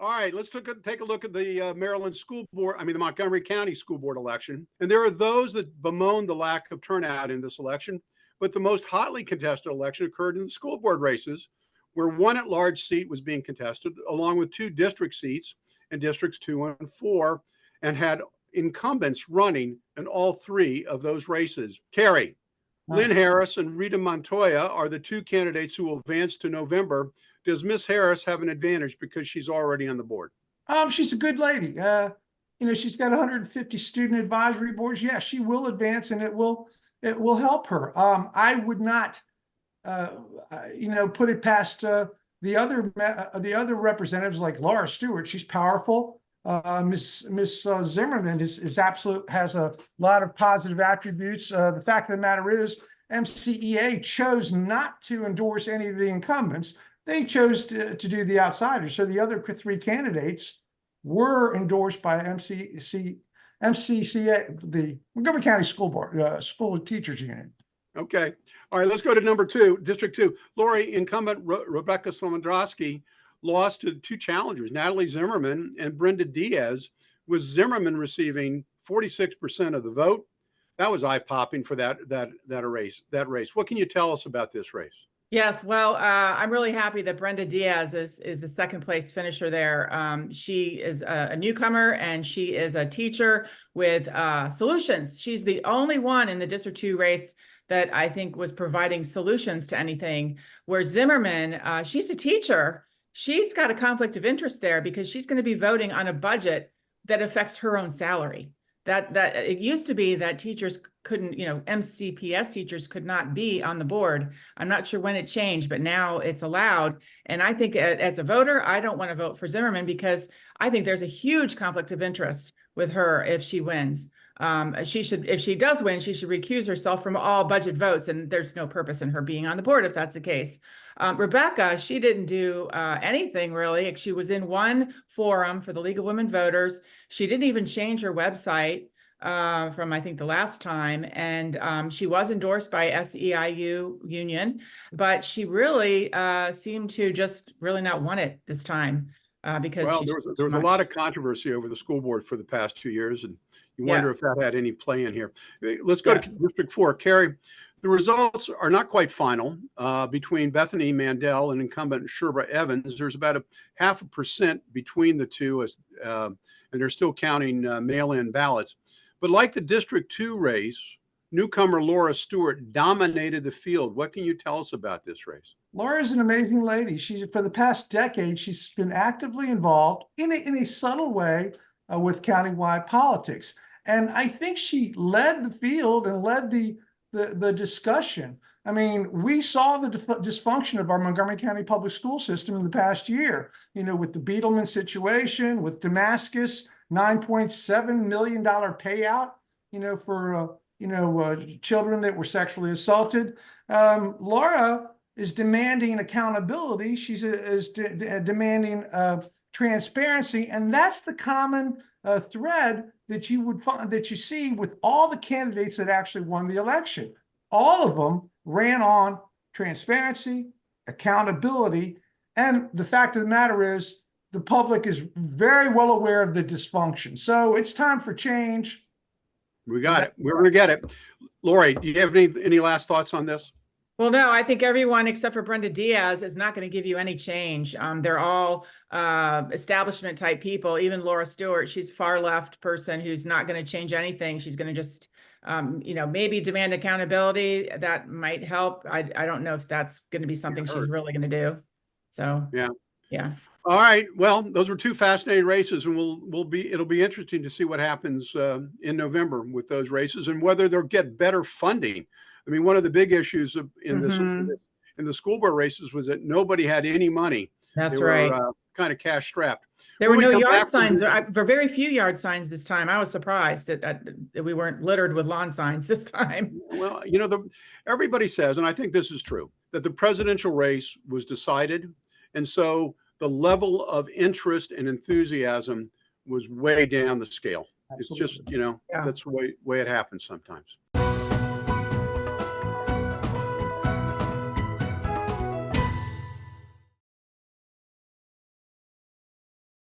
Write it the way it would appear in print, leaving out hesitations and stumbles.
All right, let's take a look at the the Montgomery County School Board election. And there are those that bemoan the lack of turnout in this election, but the most hotly contested election occurred in the school board races, where one at-large seat was being contested, along with 2 district seats in districts 2 and 4, and had incumbents running in all 3 of those races. Carey, Lynn Harris and Rita Montoya are the 2 candidates who will advance to November. Does Miss Harris have an advantage because she's already on the board? She's a good lady. She's got 150 student advisory boards. Yeah, she will advance, and it will help her. I would not, put it past the other representatives like Laura Stewart. She's powerful. Miss Zimmerman has a lot of positive attributes. The fact of the matter is, MCEA chose not to endorse any of the incumbents. They chose to do the outsiders. So the other 3 candidates were endorsed by MCCA, the Montgomery County School Board, School Teachers Union. Okay. All right, let's go to number 2, District 2. Laurie, incumbent Rebecca Slomondrowski lost to 2 challengers, Natalie Zimmerman and Brenda Diaz, with Zimmerman receiving 46% of the vote. That was eye-popping for that race. What can you tell us about this race? Yes, well, I'm really happy that Brenda Diaz is the 2nd place finisher there. She is a newcomer, and she is a teacher with solutions. She's the only one in the District 2 race that I think was providing solutions to anything, where Zimmerman, she's a teacher. She's got a conflict of interest there because she's going to be voting on a budget that affects her own salary. That it used to be that teachers couldn't, MCPS teachers could not be on the board. I'm not sure when it changed, but now it's allowed. And I think as a voter, I don't want to vote for Zimmerman because I think there's a huge conflict of interest with her if she wins. If she does win, she should recuse herself from all budget votes, and there's no purpose in her being on the board if that's the case. Rebecca, she didn't do anything really. She was in one forum for the League of Women Voters. She didn't even change her website from I think the last time, and she was endorsed by SEIU Union, but she really seemed to just really not want it this time. Because there was a lot of controversy over the school board for the past 2 years, and you wonder if that had any play in here. Let's go to District 4. Carey, the results are not quite final between Bethany Mandel and incumbent Sherba Evans. There's about a 0.5% between the two, and they're still counting mail-in ballots. But like the District 2 race, newcomer Laura Stewart dominated the field. What can you tell us about this race? Laura's an amazing lady. For the past decade, she's been actively involved in a subtle way with countywide politics. And I think she led the field and led the discussion. I mean, we saw the dysfunction of our Montgomery County public school system in the past year, with the Beetleman situation, with Damascus, $9.7 million payout, for, children that were sexually assaulted. Laura is demanding accountability. She's demanding transparency, and that's the common thread that you see with all the candidates that actually won the election. All of them ran on transparency, accountability, and the fact of the matter is the public is very well aware of the dysfunction. So it's time for change. We got it. We're going to get it. Laurie, do you have any last thoughts on this? Well, no, I think everyone except for Brenda Diaz is not going to give you any change. They're all establishment type people. Even Laura Stewart, she's a far left person who's not going to change anything. She's going to just, maybe demand accountability. That might help. I don't know if that's going to be something she's really going to do. So, yeah. All right. Well, those were 2 fascinating races, and it'll be interesting to see what happens in November with those races and whether they'll get better funding. I mean, one of the big issues in the school board races was that nobody had any money. That's right. Kind of cash strapped. There were no yard signs. There were very few yard signs this time. I was surprised that we weren't littered with lawn signs this time. Well, everybody says, and I think this is true, that the presidential race was decided. And so the level of interest and enthusiasm was way down the scale. Absolutely. It's just, that's the way it happens sometimes.